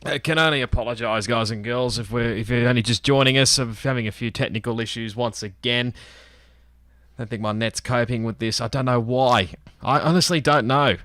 I can only apologise, guys and girls, if you're only just joining us. I'm having a few technical issues once again. I don't think my net's coping with this. I don't know why. I honestly don't know.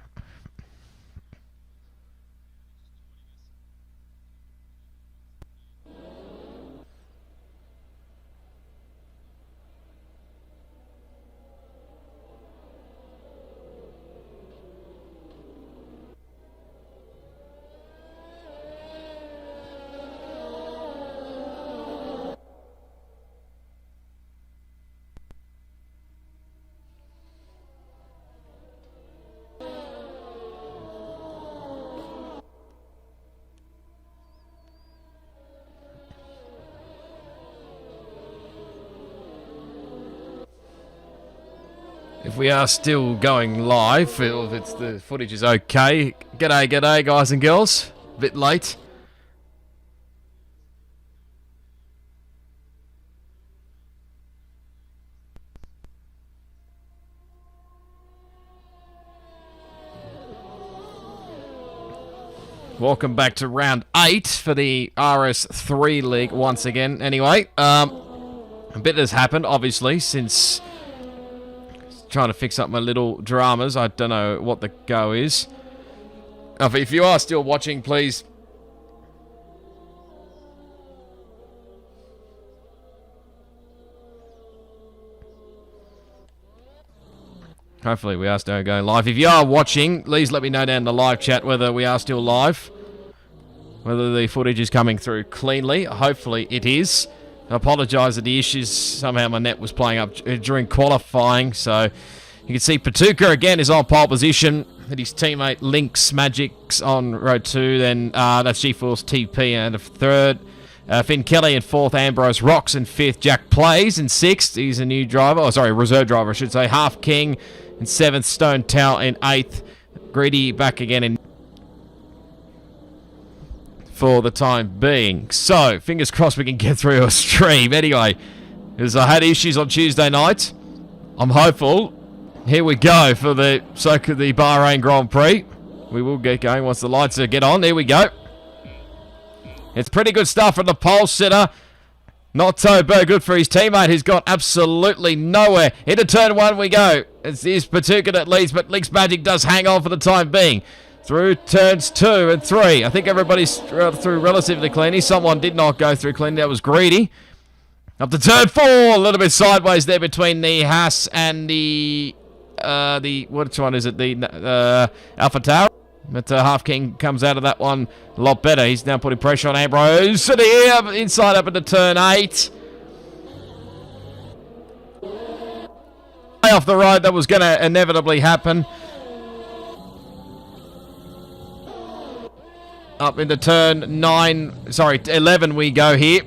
If we are still going live, if the footage is okay. G'day, guys and girls. A bit late. Welcome back to round 8 for the RS3 league once again. Anyway, a bit has happened, obviously, since trying to fix up my little dramas. I don't know what the go is. If you are still watching, please. Hopefully we are still going live. If you are watching, please let me know down in the live chat whether we are still live. Whether the footage is coming through cleanly. Hopefully it is. I apologise for the issues. Somehow my net was playing up during qualifying. So you can see Patuka again is on pole position. And his teammate Lynx Magic's on row 2. Then that's GeForce TP and a 3rd. Finn Kelly in 4th. Ambrose Rocks in 5th. Jack Plays in 6th. He's a new driver. Oh, sorry, reserve driver, I should say. Half King in 7th. Stone Towel in 8th. Greedy back again in for the time being. So, fingers crossed we can get through a stream. Anyway, because I had issues on Tuesday night, I'm hopeful. Here we go for the Bahrain Grand Prix. We will get going once the lights get on. Here we go. It's pretty good stuff from the pole sitter. Not so good for his teammate who's got absolutely nowhere. Into turn 1 we go. It's Patuka that leads, but Link's Magic does hang on for the time being. Through turns 2 and 3. I think everybody's through relatively cleanly. Someone did not go through cleanly. That was Greedy. Up to turn 4. A little bit sideways there between the Haas and the which one is it? The Alpha Tower. But Half King comes out of that one a lot better. He's now putting pressure on Ambrose. So the inside up into turn 8. Off the road, that was going to inevitably happen. Up into turn 11 we go here.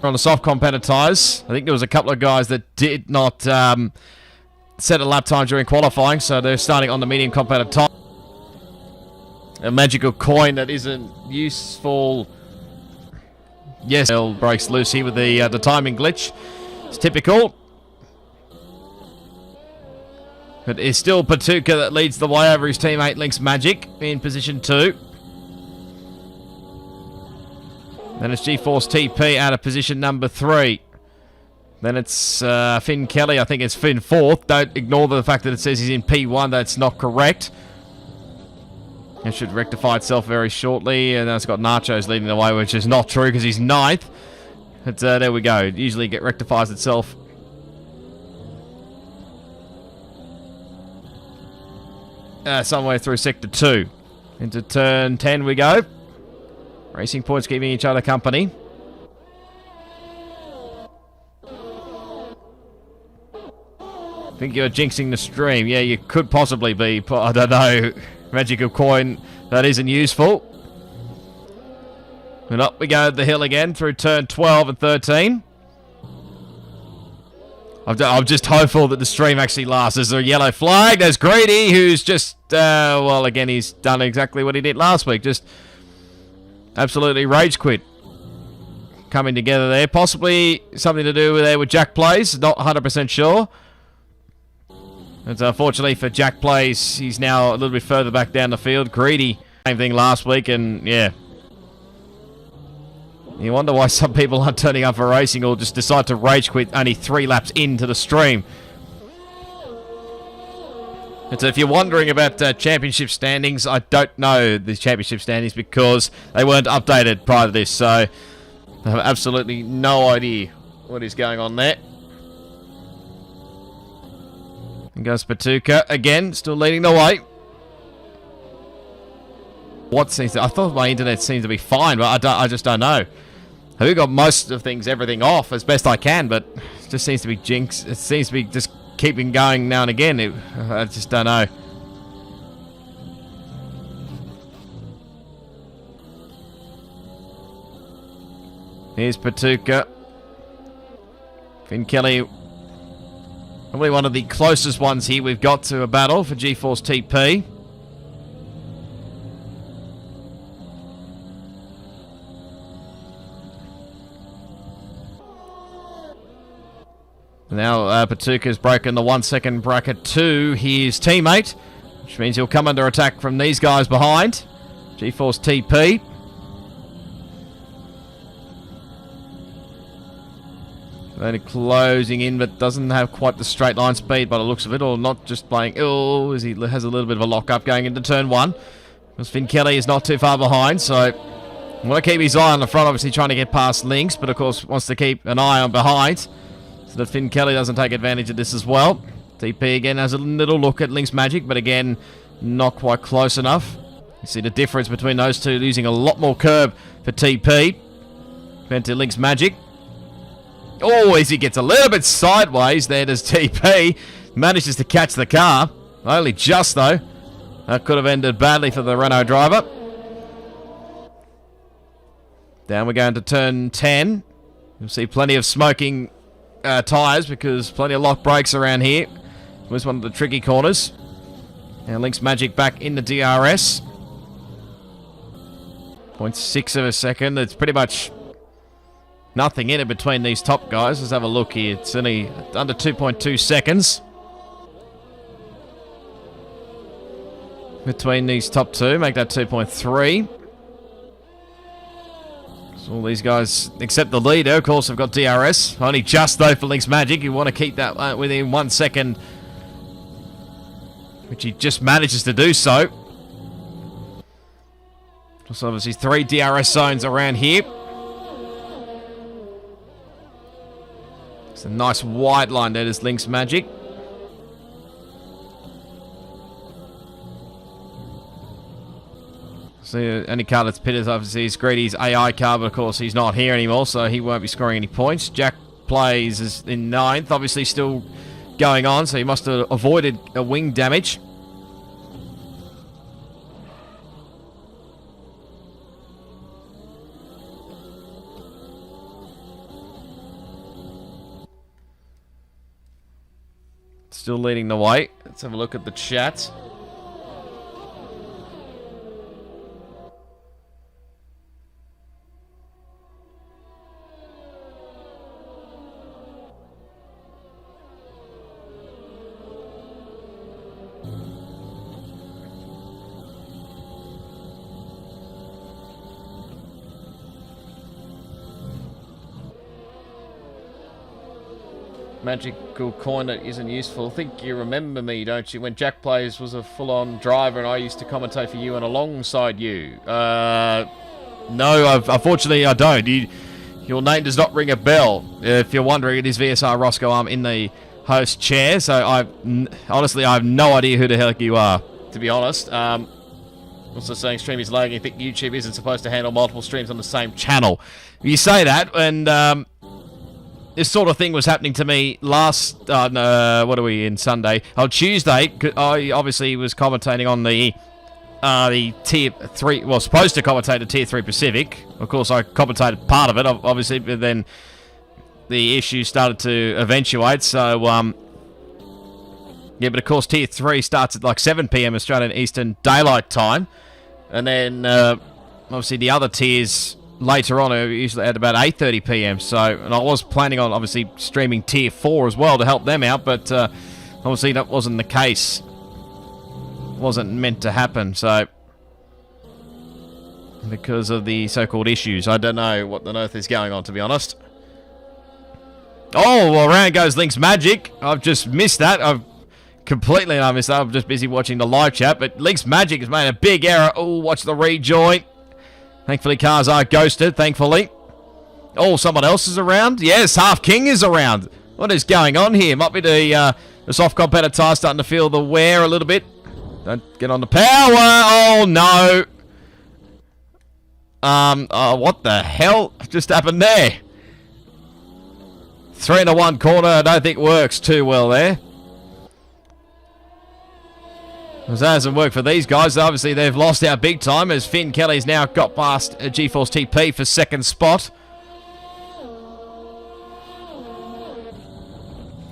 On the soft competitor tyres. I think there was a couple of guys that did not set a lap time during qualifying, so they're starting on the medium competitor tyre. A magical coin that isn't useful. Yes, breaks loose here with the timing glitch. It's typical. But it's still Patuka that leads the way over his teammate Link's Magic in position 2. Then it's GeForce TP out of position number 3. Then it's Finn Kelly. I think it's Finn 4th. Don't ignore the fact that it says he's in P1. That's not correct. It should rectify itself very shortly. And it's got Nachos leading the way, which is not true because he's 9th. But there we go. It usually rectifies itself. Somewhere through sector 2. Into turn 10 we go. Racing Points keeping each other company. I think you're jinxing the stream. Yeah, you could possibly be. I don't know. Magical coin that isn't useful. And up we go the hill again through turn 12 and 13. I'm just hopeful that the stream actually lasts. There's a yellow flag. There's Greedy, who's just, well, again, he's done exactly what he did last week. Just absolutely rage quit. Coming together there. Possibly something to do with Jack Plays. Not 100% sure. And unfortunately for Jack Plays, he's now a little bit further back down the field. Greedy, same thing last week, and yeah. You wonder why some people aren't turning up for racing or just decide to rage quit only 3 laps into the stream. And so if you're wondering about championship standings, I don't know the championship standings because they weren't updated prior to this, so I have absolutely no idea what is going on there. And goes Patuka again, still leading the way. What seems to, I thought my internet seemed to be fine, but I just don't know. I've got most of things, everything off as best I can, but it just seems to be jinx. It seems to be just keeping going now and again. I just don't know. Here's Patuka. Finn Kelly, probably one of the closest ones here we've got to a battle for GeForce TP. Now Patuka's broken the 1 second bracket to his teammate, which means he'll come under attack from these guys behind. GeForce TP. Only closing in, but doesn't have quite the straight line speed by the looks of it, or not just playing. Oh, as he has a little bit of a lock up going into turn 1. Because Finn Kelly is not too far behind, so I want to keep his eye on the front, obviously trying to get past Lynx, but of course wants to keep an eye on behind, so that Finn Kelly doesn't take advantage of this as well. TP again has a little look at Lynx Magic, but again, not quite close enough. You see the difference between those two, losing a lot more curb for TP compared to Lynx Magic. Oh, as he gets a little bit sideways there, does TP. Manages to catch the car. Only just, though. That could have ended badly for the Renault driver. Down we go into turn 10. You'll see plenty of smoking tyres because plenty of lock brakes around here. It was one of the tricky corners. Now Lynx Magic back in the DRS. 0.6 of a second. It's pretty much nothing in it between these top guys. Let's have a look here. It's only under 2.2 seconds between these top two. Make that 2.3. So all these guys, except the leader, of course, have got DRS. Only just, though, for Lynx Magic. You want to keep that within 1 second, which he just manages to do so. So obviously 3 DRS zones around here. It's a nice wide line there, is Lynx Magic. So any car that's pitted obviously is Greedy's AI car, but of course he's not here anymore, so he won't be scoring any points. Jack Plays is in 9th, obviously still going on, so he must have avoided a wing damage. Still leading the way. Let's have a look at the chat. Magical coin that isn't useful. I think you remember me, don't you? When Jack Plays was a full-on driver and I used to commentate for you and alongside you. No, unfortunately I don't. Your name does not ring a bell. If you're wondering, it is VSR Roscoe. I'm in the host chair, so honestly I have no idea who the heck you are, to be honest. Also saying stream is lagging. I think YouTube isn't supposed to handle multiple streams on the same channel. You say that, and this sort of thing was happening to me last, what are we in, Sunday? On Tuesday, I obviously was commentating on the Tier 3, well, supposed to commentate the Tier 3 Pacific. Of course, I commentated part of it, obviously, but then the issue started to eventuate, so, yeah, but of course, Tier 3 starts at like 7 PM Australian Eastern Daylight Time, and then, obviously, the other tiers later on, usually at about 8:30 PM. So, and I was planning on obviously streaming Tier 4 as well to help them out, but Obviously, that wasn't the case. Wasn't meant to happen, so... because of the so-called issues. I don't know what on earth is going on, to be honest. Oh, well, around goes Link's Magic. I've just missed that. I've completely missed that. I'm just busy watching the live chat, but Link's Magic has made a big error. Oh, watch the rejoin. Thankfully, cars are ghosted, thankfully. Oh, someone else is around? Yes, Half King is around. What is going on here? Might be the soft competitor tire starting to feel the wear a little bit. Don't get on the power. Oh, no. What the hell just happened there? 3 into 1 corner, I don't think works too well there. That hasn't worked for these guys. Obviously, they've lost out big time as Finn Kelly's now got past GeForce TP for second spot.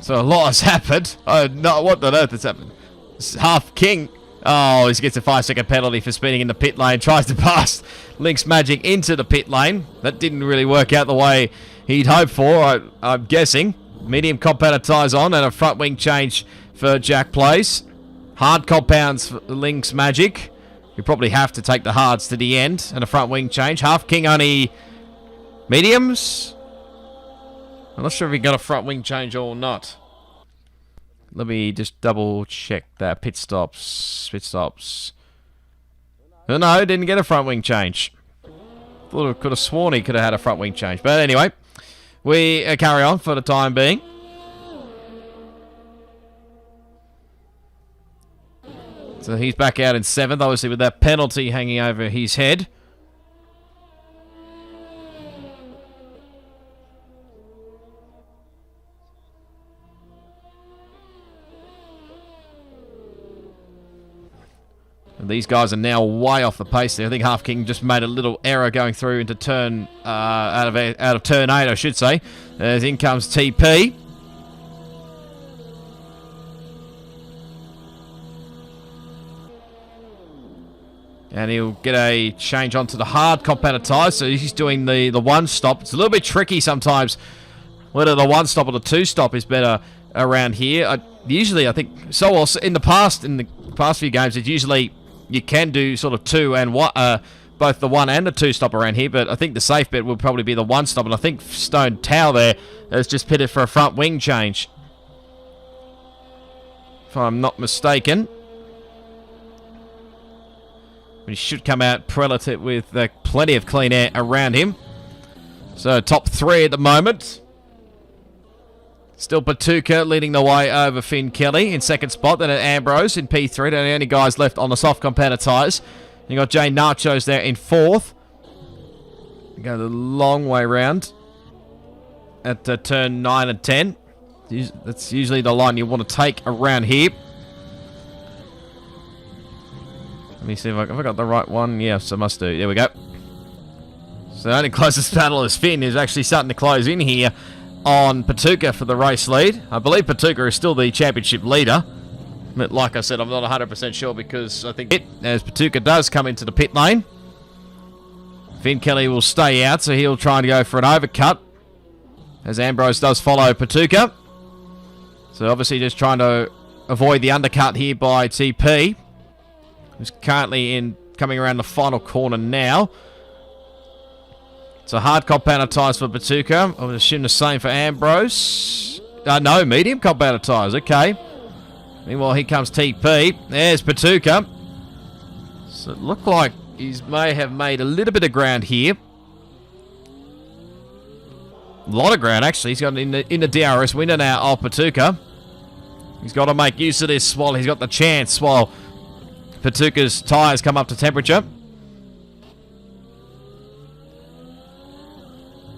So a lot has happened. Oh, no, what on earth has happened? Half King. Oh, he gets a 5-second penalty for speeding in the pit lane. Tries to pass Link's Magic into the pit lane. That didn't really work out the way he'd hoped for, I'm guessing. Medium compound tyres on and a front wing change for Jack Place. Hard compounds for Link's Magic. You probably have to take the hards to the end. And a front wing change. Half King only mediums. I'm not sure if he got a front wing change or not. Let me just double check that. Pit stops. Pit stops. No, didn't get a front wing change. Thought I could have sworn he could have had a front wing change. But anyway, we carry on for the time being. So he's back out in 7th, obviously with that penalty hanging over his head. And these guys are now way off the pace there. I think Half King just made a little error going through into turn out of turn 8, I should say. As in comes TP. And he'll get a change onto the hard compounded tyres. So he's doing the one stop. It's a little bit tricky sometimes whether the one stop or the two stop is better around here. Usually, I think so. Also, in the past few games, it's usually you can do sort of two and one, both the one and the two stop around here. But I think the safe bet will probably be the one stop. And I think Stone Tower there has just pitted for a front wing change, if I'm not mistaken. He should come out relative with plenty of clean air around him. So top 3 at the moment. Still Patuka leading the way over Finn Kelly in 2nd spot. Then Ambrose in P3. They're the only guys left on the soft compounded tyres. You got Jay Nachos there in 4th. Go the long way round at turn 9 and 10. That's usually the line you want to take around here. Let me see if I got the right one. Yes, I must do. There we go. So the only closest battle is Finn, who's actually starting to close in here on Patuka for the race lead. I believe Patuka is still the championship leader. But like I said, I'm not 100% sure because I think as Patuka does come into the pit lane, Finn Kelly will stay out, so he'll try and go for an overcut as Ambrose does follow Patuka. So obviously just trying to avoid the undercut here by TP, who's currently coming around the final corner now. So hard compounded tyres for Patuka. I would assume the same for Ambrose. No, medium compounded tyres. Okay. Meanwhile, here comes TP. There's Patuka. So it looked like he may have made a little bit of ground here. A lot of ground, actually. He's got in the DRS window now of Patuka. He's got to make use of this while he's got the chance, while Patuka's tyres come up to temperature.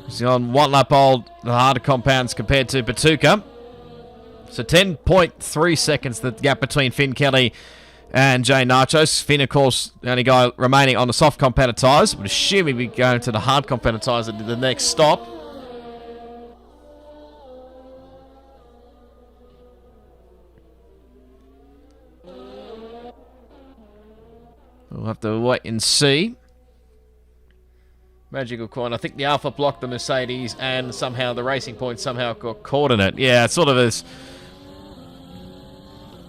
He's on 1 lap old, the harder compounds compared to Patuka. So 10.3 seconds the gap between Finn Kelly and Jay Nachos. Finn, of course, the only guy remaining on the soft compounded tyres. Would assume he'd be going to the hard compounded tyres at the next stop. We'll have to wait and see. Magical coin. I think the Alpha blocked the Mercedes and somehow the Racing Point somehow got caught in it. Yeah, it sort of is.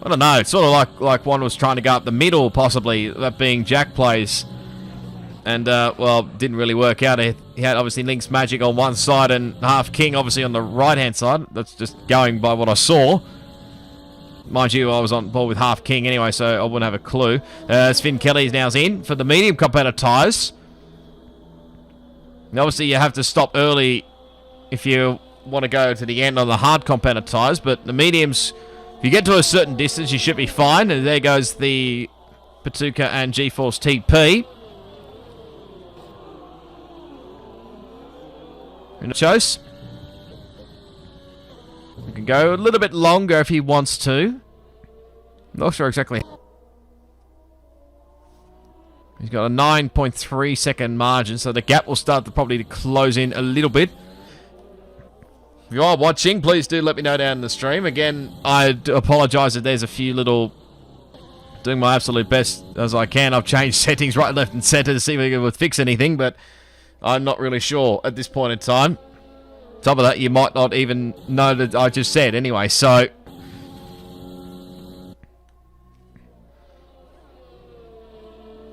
I don't know. It's sort of like one was trying to go up the middle, possibly, that being Jack Plays. And, well, didn't really work out. He had, obviously, Link's Magic on one side and Half King, obviously, on the right-hand side. That's just going by what I saw. Mind you, I was on board with Half King anyway, so I wouldn't have a clue. Finn Kelly's now's in for the medium competitor tyres. Obviously, you have to stop early if you want to go to the end on the hard competitor tyres, but the mediums, if you get to a certain distance, you should be fine. And there goes the Patuka and GeForce TP. And Chase. He can go a little bit longer if he wants to. Not sure exactly. He's got a 9.3 second margin, so the gap will start to probably close in a little bit. If you are watching, please do let me know down in the stream. Again, I do apologise if there's a few little... Doing my absolute best as I can. I've changed settings right, left and centre to see if we can fix anything, but I'm not really sure at this point in time. Top of that, you might not even know that I just said anyway, so...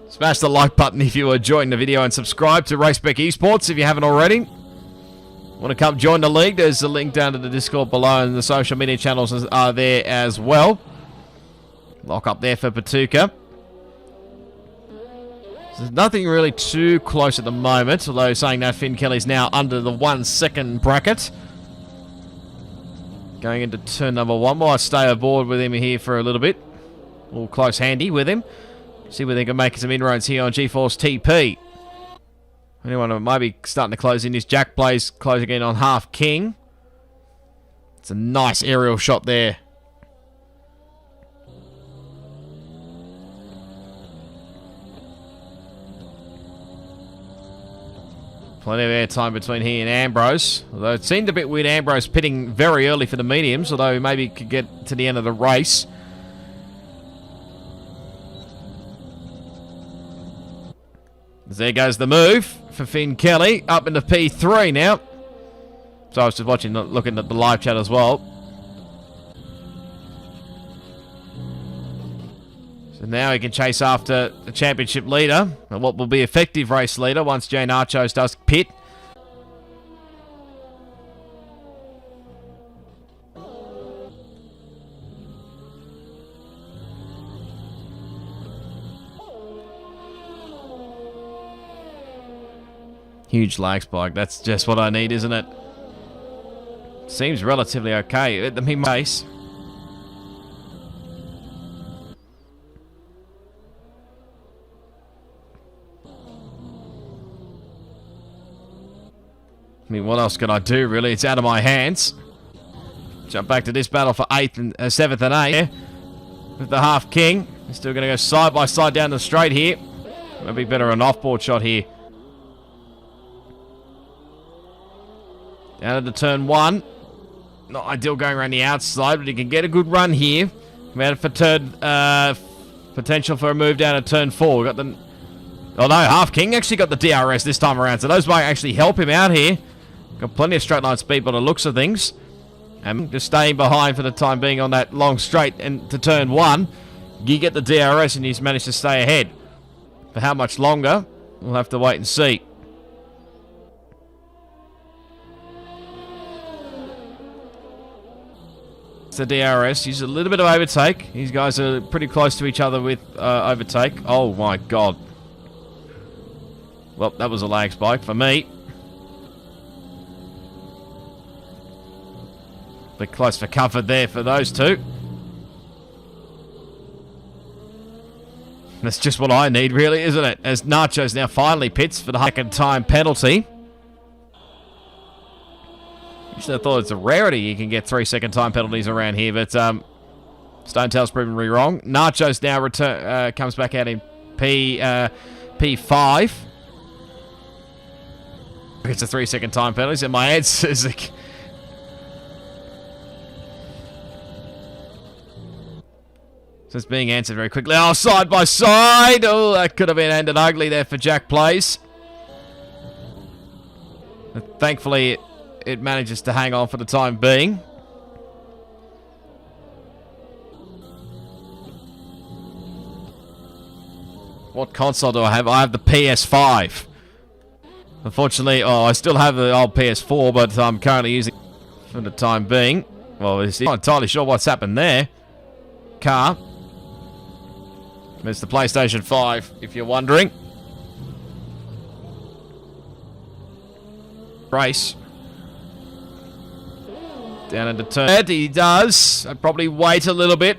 Smash the like button if you are enjoying the video and subscribe to Race Spec Esports if you haven't already. Want to come join the league? There's a link down to the Discord below, and the social media channels are there as well. Lock up there for Patuka. There's nothing really too close at the moment, although saying that Finn Kelly's now under the 1 second bracket. Going into turn number 1. Might stay aboard with him here for a little bit. A little close handy with him. See whether they can make some inroads here on GeForce TP. Anyone who might be starting to close in is Jack Blaze closing in on Half King. It's a nice aerial shot there. Plenty of air time between he and Ambrose. Although it seemed a bit weird, Ambrose pitting very early for the mediums, although he maybe could get to the end of the race. There goes the move for Finn Kelly. Up into P3 now. So I was just watching, looking at the live chat as well. So now he can chase after the championship leader. And what will be effective race leader once Jay Nachos does pit. Huge lag spike. That's just what I need, isn't it? Seems relatively okay at the mid pace. I mean, what else can I do, really? It's out of my hands. Jump back to this battle for 8th and 7th and 8th. With the Half King. He's still going to go side by side down the straight here. Maybe better an off-board shot here. Down to turn 1. Not ideal going around the outside, but he can get a good run here. Out for turn, potential for a move down to turn 4. Got the... Oh no, Half King actually got the DRS this time around, so those might actually help him out here. Got plenty of straight line speed by the looks of things. And just staying behind for the time being on that long straight and to turn 1. You get the DRS and he's managed to stay ahead. For how much longer? We'll have to wait and see. The DRS. Use a little bit of overtake. These guys are pretty close to each other with overtake. Oh my god. Well, that was a lag spike for me. Bit close for comfort there for those two. That's just what I need, really, isn't it? As Nachos now finally pits for the second time penalty. Usually I thought it's a rarity you can get 3 second time penalties around here, but Stonetail's proven me wrong. Nachos now comes back out in P5. It's a 3 second time penalty, so my answer is... So it's being answered very quickly. Oh, side by side! Oh, that could have been ended ugly there for Jack Plays. But thankfully... It manages to hang on for the time being. What console do I have? I have the PS5. Unfortunately, I still have the old PS4, but I'm currently using it for the time being. Well, I'm not entirely sure what's happened there. Car. It's the PlayStation 5, if you're wondering. Race. Down into turn. He does. I'd probably wait a little bit.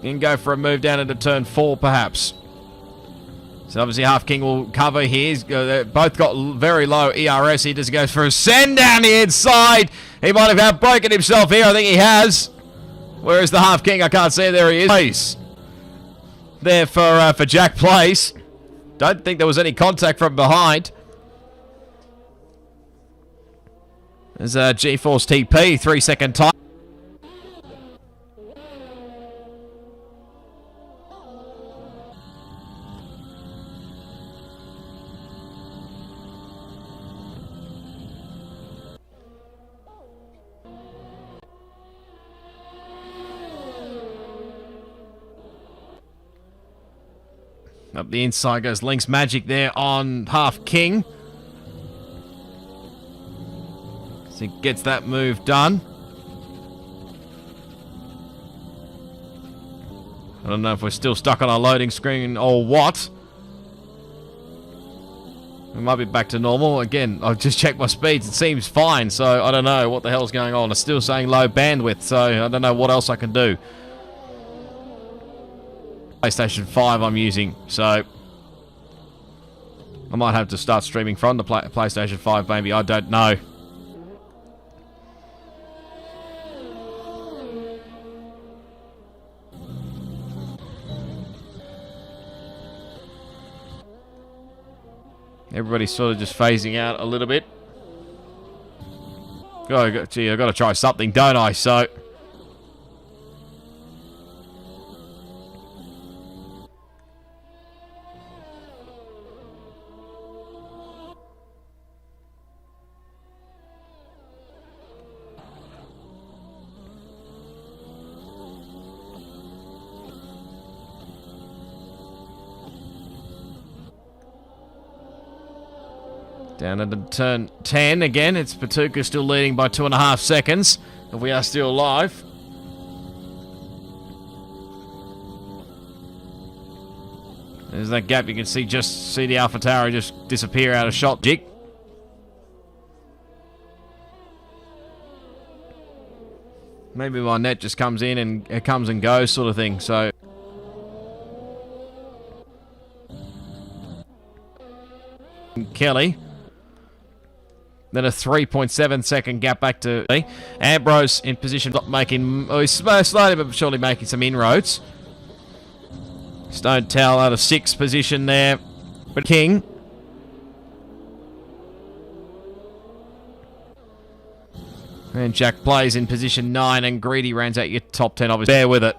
And go for a move down into turn 4, perhaps. So obviously Half King will cover here. They both got very low ERS. He just goes for a send down the inside. He might have outbroken himself here. I think he has. Where is the Half King? I can't see. There he is. There for Jack Place. Don't think there was any contact from behind. There's a G-Force TP, 3-second time. Up the inside goes Link's Magic there on Half King. So he gets that move done. I don't know if we're still stuck on our loading screen or what. We might be back to normal. Again, I've just checked my speeds. It seems fine, so I don't know what the hell's going on. It's still saying low bandwidth, so I don't know what else I can do. PlayStation 5 I'm using, so I might have to start streaming from the PlayStation 5 maybe, I don't know. Everybody's sort of just phasing out a little bit. Gee, I've got to try something, don't I? So down into turn 10 again. It's Patuka still leading by 2.5 seconds. If we are still alive. There's that gap. You can see the AlphaTauri just disappear out of shot. Jig. Maybe my net just comes in and it comes and goes sort of thing. So Kelly. Then a 3.7 second gap back to Ambrose in position, not making, he's slowly but surely making some inroads. Stone Towel out of 6th position there, but King. And Jack plays in position 9, and Greedy rounds out your top 10. Obviously, bear with it.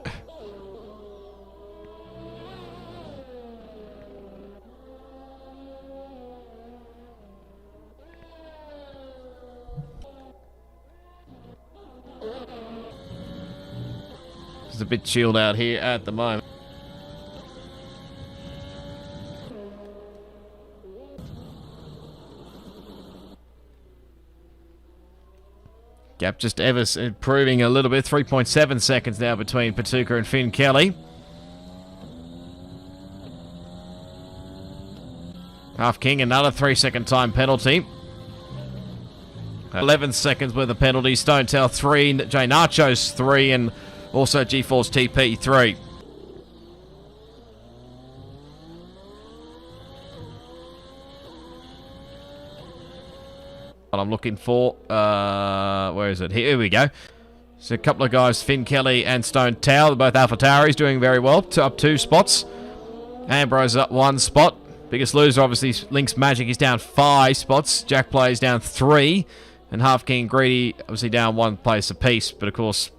It's a bit chilled out here at the moment. Gap just ever improving a little bit. 3.7 seconds now between Patuka and Finn Kelly. Half King, another 3-second time penalty. 11 seconds with a penalty. Stone Tail 3, J Nachos 3, and also G-Force TP 3. What I'm looking for, where is it? Here we go. So a couple of guys, Finn Kelly and Stone Tail, both AlphaTauris doing very well, up 2 spots. Ambrose up 1 spot. Biggest loser, obviously, Link's Magic is down 5 spots. Jack plays down 3. And Half King Greedy, obviously down 1 place apiece. But of course,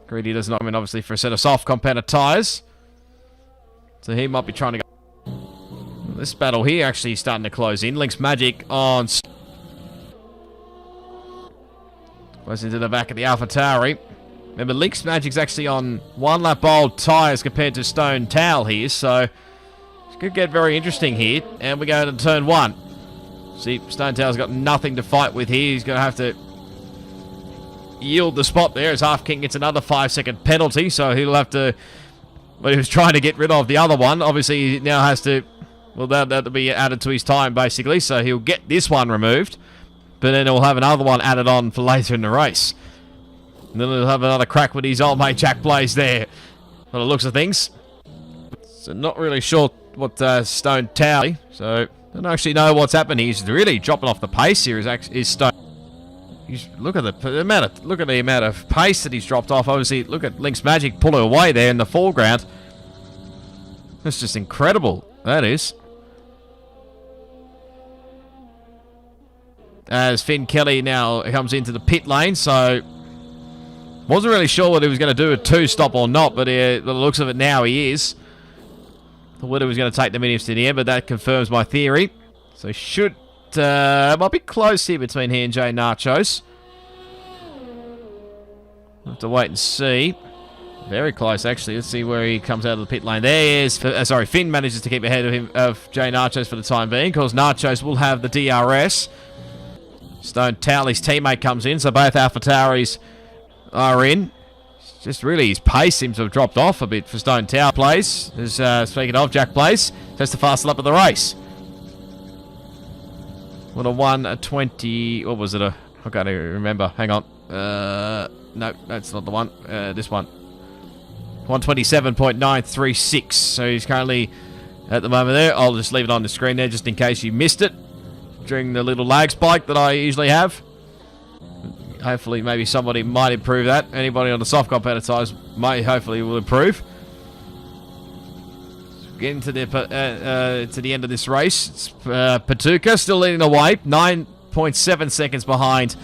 Greedy does not, obviously, for a set of soft competitor tyres. So he might be trying to go. This battle here actually starting to close in. Link's Magic on. Goes into the back of the AlphaTauri. Remember, Link's Magic's actually on 1 lap old tyres compared to Stone Towel here, so it could get very interesting here. And we go to turn 1. See, Stone Towel's got nothing to fight with here. He's going to have to yield the spot there as Half King gets another 5-second penalty, so he'll have to... But he was trying to get rid of the other one. Obviously, he now has to... Well, that'll be added to his time, basically, so he'll get this one removed. But then he'll have another one added on for later in the race. And then he'll have another crack with his old mate Jack Blaze there. By the looks of things. So not really sure what Stone Tower... So, I don't actually know what's happened. He's really dropping off the pace here, is Stone... Look at the amount of pace that he's dropped off. Obviously, look at Link's Magic pull her away there in the foreground. That's just incredible. That is. As Finn Kelly now comes into the pit lane, so wasn't really sure what he was going to do, a 2-stop or not, but by the looks of it now he is. I thought he was going to take the mediums to the end, but that confirms my theory. So should... might be close here between he and Jay Nachos. We'll have to wait and see. Very close, actually. Let's see where he comes out of the pit lane. There he is. Sorry, Finn manages to keep ahead of him, of Jay Nachos for the time being, because Nachos will have the DRS. Stone Towley's teammate comes in, so both AlphaTauris are in. Just really, his pace seems to have dropped off a bit for Stone Tower. Plays, speaking of, Jack Blaze, that's the fastest lap of the race. What a 1:20. What was it? I can't even remember. Hang on. No, that's not the one. This one. 1:27.936. So he's currently at the moment there. I'll just leave it on the screen there just in case you missed it during the little lag spike that I usually have. Hopefully, maybe somebody might improve that. Anybody on the soft competitor tyres hopefully will improve. Getting to the end of this race. It's Patuka still leading the way. 9.7 seconds behind.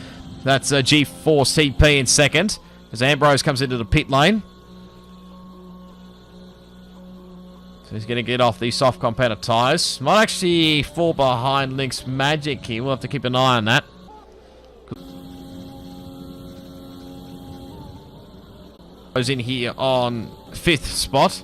That's G4 CP in second. As Ambrose comes into the pit lane. So he's going to get off these soft competitor tyres. Might actually fall behind Link's Magic here. We'll have to keep an eye on that. Goes in here on 5th spot.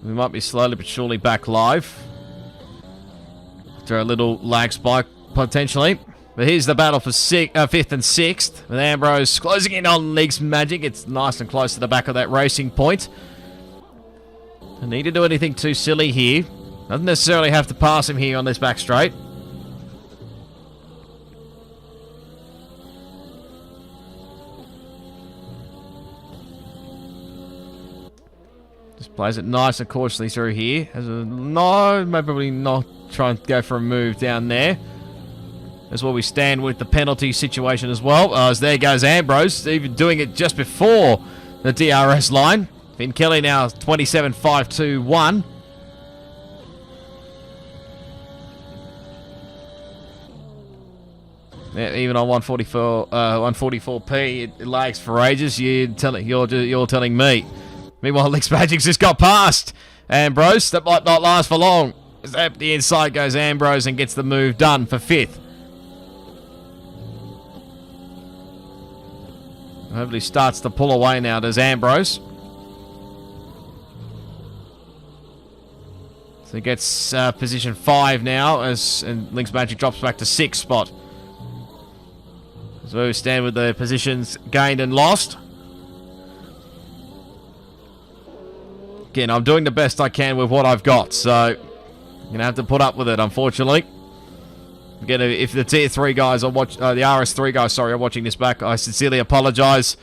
We might be slowly but surely back live. After a little lag spike, potentially. But here's the battle for 5th and 6th. With Ambrose closing in on Link's Magic. It's nice and close to the back of that racing point. Don't need to do anything too silly here. Doesn't necessarily have to pass him here on this back straight. Just plays it nice and cautiously through here. No, maybe not try and go for a move down there. That's where we stand with the penalty situation as well. As there goes Ambrose, even doing it just before the DRS line. Finn Kelly now 27.521. Yeah, even on 144p, it lags for ages. You're telling me. Meanwhile, Link's Magic's just got past Ambrose. That might not last for long. As at the inside goes Ambrose and gets the move done for 5th. Hopefully starts to pull away now, does Ambrose. So he gets position 5 now, and Link's Magic drops back to 6th spot. So we stand with the positions gained and lost. Again, I'm doing the best I can with what I've got, so I'm going to have to put up with it, unfortunately. Again, if the Tier 3 guys are the RS3 guys, sorry, are watching this back, I sincerely apologise.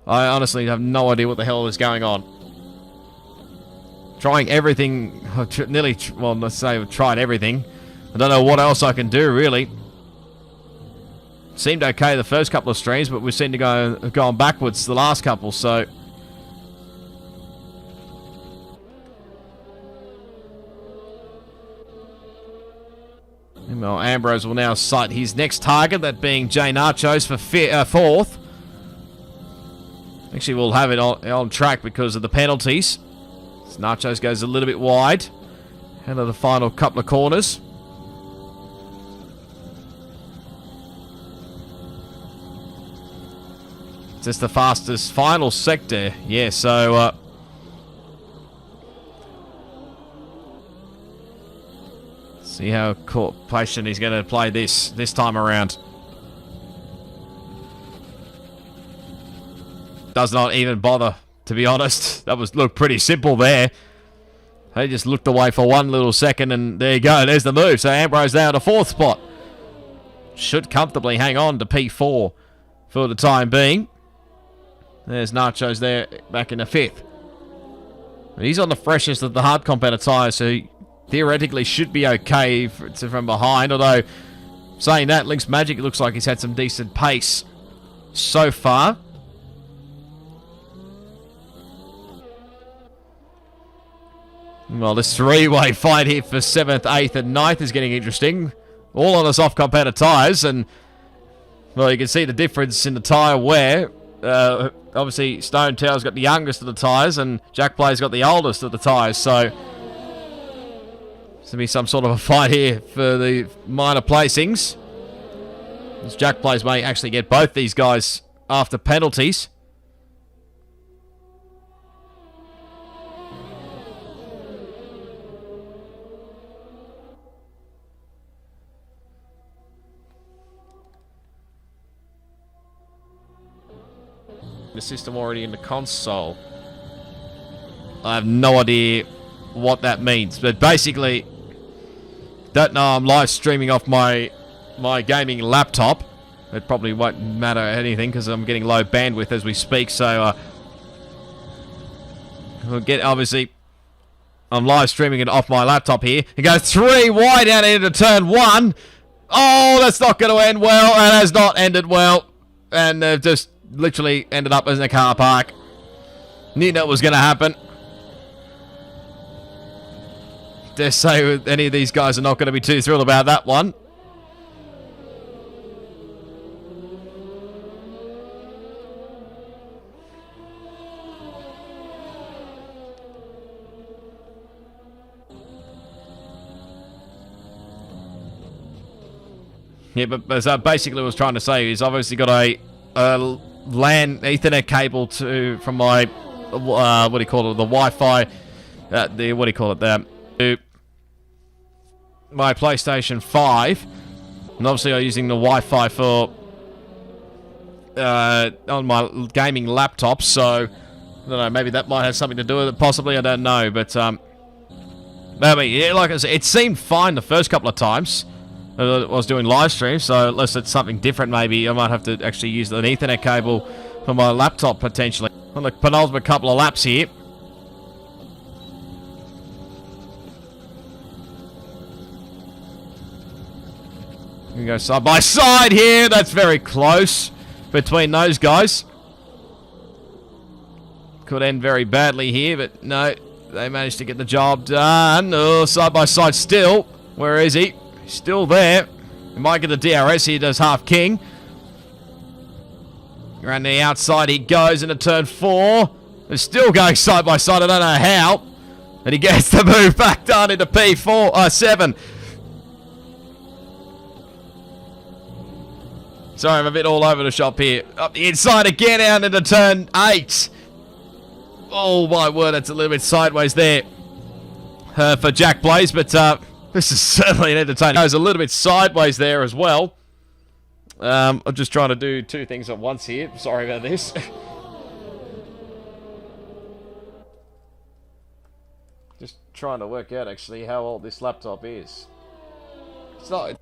I honestly have no idea what the hell is going on. Trying everything, well, let's say I've tried everything. I don't know what else I can do, really. Seemed okay the first couple of streams, but we seem to have gone backwards the last couple, so... Well, Ambrose will now sight his next target, that being Jay Nachos for fourth. Actually, we'll have it on track because of the penalties. So Nachos goes a little bit wide. Ahead of the final couple of corners. Just the fastest final sector. Yeah, so... see how patient he's going to play this time around. Does not even bother, to be honest. That looked pretty simple there. He just looked away for one little second, and there you go. There's the move. So Ambrose now in a fourth spot. Should comfortably hang on to P4 for the time being. There's Nachos there, back in the fifth. He's on the freshest of the hard competitor tyres, so he theoretically should be okay from behind. Although, saying that, Link's Magic, it looks like he's had some decent pace so far. Well, this three-way fight here for 7th, 8th, and 9th is getting interesting. All on the soft competitor tyres, and, well, you can see the difference in the tyre wear. Obviously, Stone Tower's got the youngest of the tyres, and Jack Play's got the oldest of the tyres, so there's going to be some sort of a fight here for the minor placings. As Jack Plays may actually get both these guys after penalties. The system already in the console. I have no idea what that means, but basically, don't know. I'm live streaming off my gaming laptop. It probably won't matter anything because I'm getting low bandwidth as we speak. So we'll get, obviously, I'm live streaming it off my laptop here. It goes 3 wide out into turn 1. Oh, that's not going to end well, and has not ended well, and they've just literally ended up in a car park. Knew that was going to happen. Dare say any of these guys are not going to be too thrilled about that one. Yeah, but as I basically was trying to say, is obviously got a LAN Ethernet cable from my what do you call it, the Wi-Fi, what do you call it there, to my PlayStation 5, and obviously I'm using the Wi-Fi for on my gaming laptop. So I don't know, maybe that might have something to do with it, possibly. I don't know, but maybe, yeah, like I said, it seemed fine the first couple of times I was doing live stream, so unless it's something different, maybe I might have to actually use an Ethernet cable for my laptop potentially. On the penultimate couple of laps here. We go side by side here. That's very close between those guys. Could end very badly here, but no, they managed to get the job done. Oh, side by side still. Where is he? Still there. He might get the DRS here, does Half King. Around the outside he goes into turn 4. They're still going side by side, I don't know how. And he gets the move back down into P7. Sorry, I'm a bit all over the shop here. Up the inside again, out into turn 8. Oh my word, that's a little bit sideways there for Jack Blaze, but this is certainly an entertaining. It goes a little bit sideways there as well. I'm just trying to do two things at once here. Sorry about this. Just trying to work out actually how old this laptop is. It's not...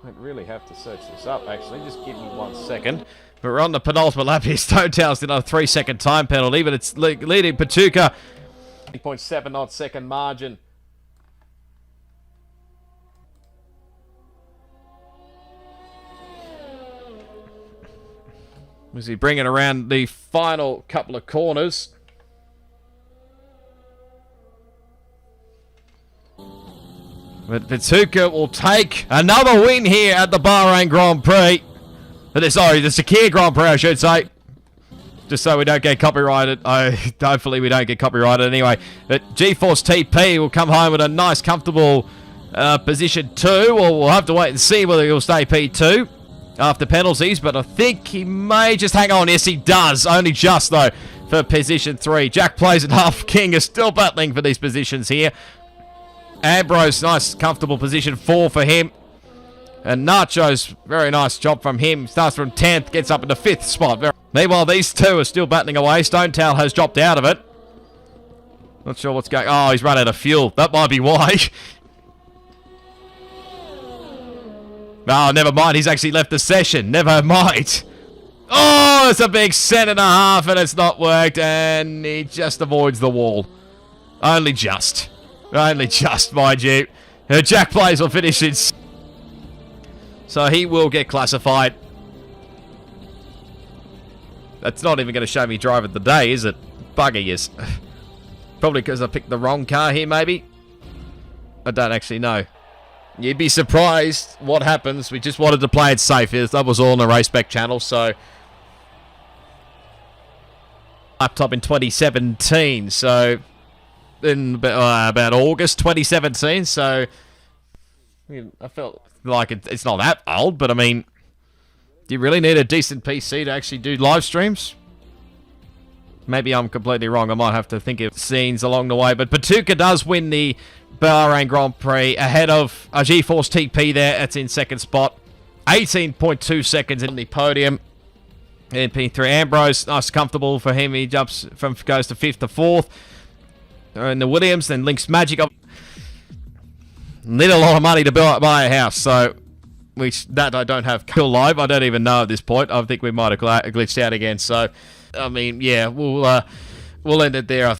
I'd really have to search this up actually. Just give me 1 second. But we're on the penultimate lap here. Stone Tower's did a 3-second time penalty, but it's leading Pachuca 0.7 odd second margin. Was he bringing around the final couple of corners? But Patuka will take another win here at the Bahrain Grand Prix. Sorry, the Sakir Grand Prix, I should say. Just so we don't get copyrighted. Hopefully we don't get copyrighted anyway. But GeForce TP will come home with a nice, comfortable position 2. Or we'll have to wait and see whether he'll stay P2 after penalties. But I think he may just hang on. Yes, he does. Only just, though, for position 3. Jack plays it half. King is still battling for these positions here. Ambrose, nice, comfortable position 4 for him. And Nacho's, very nice job from him. Starts from 10th, gets up in the 5th spot. Meanwhile, these two are still battling away. Stone Tail has dropped out of it. Not sure what's going on. Oh, he's run out of fuel. That might be why. Oh, never mind. He's actually left the session. Never mind. Oh, it's a big cent and a half, and it's not worked. And he just avoids the wall. Only just. Only just, mind you. Jack Blaze will finish in. So he will get classified. That's not even going to show me drive of the day, is it? Bugger, yes. Probably because I picked the wrong car here, maybe. I don't actually know. You'd be surprised what happens. We just wanted to play it safe. That was all on the Race Spec channel, so... Laptop in 2017, so... In about August 2017, so... I felt like it's not that old, but I mean... Do you really need a decent PC to actually do live streams? Maybe I'm completely wrong. I might have to think of scenes along the way. But Patuka does win the Bahrain Grand Prix ahead of a GeForce TP there. That's in second spot. 18.2 seconds in the podium. And P3 Ambrose, nice, comfortable for him. He goes to 5th to 4th. In the Williams, then Link's Magic. Need a lot of money to buy a house, so... That I don't have Kill Live. I don't even know at this point. I think we might have glitched out again. So, I mean, yeah, we'll end it there.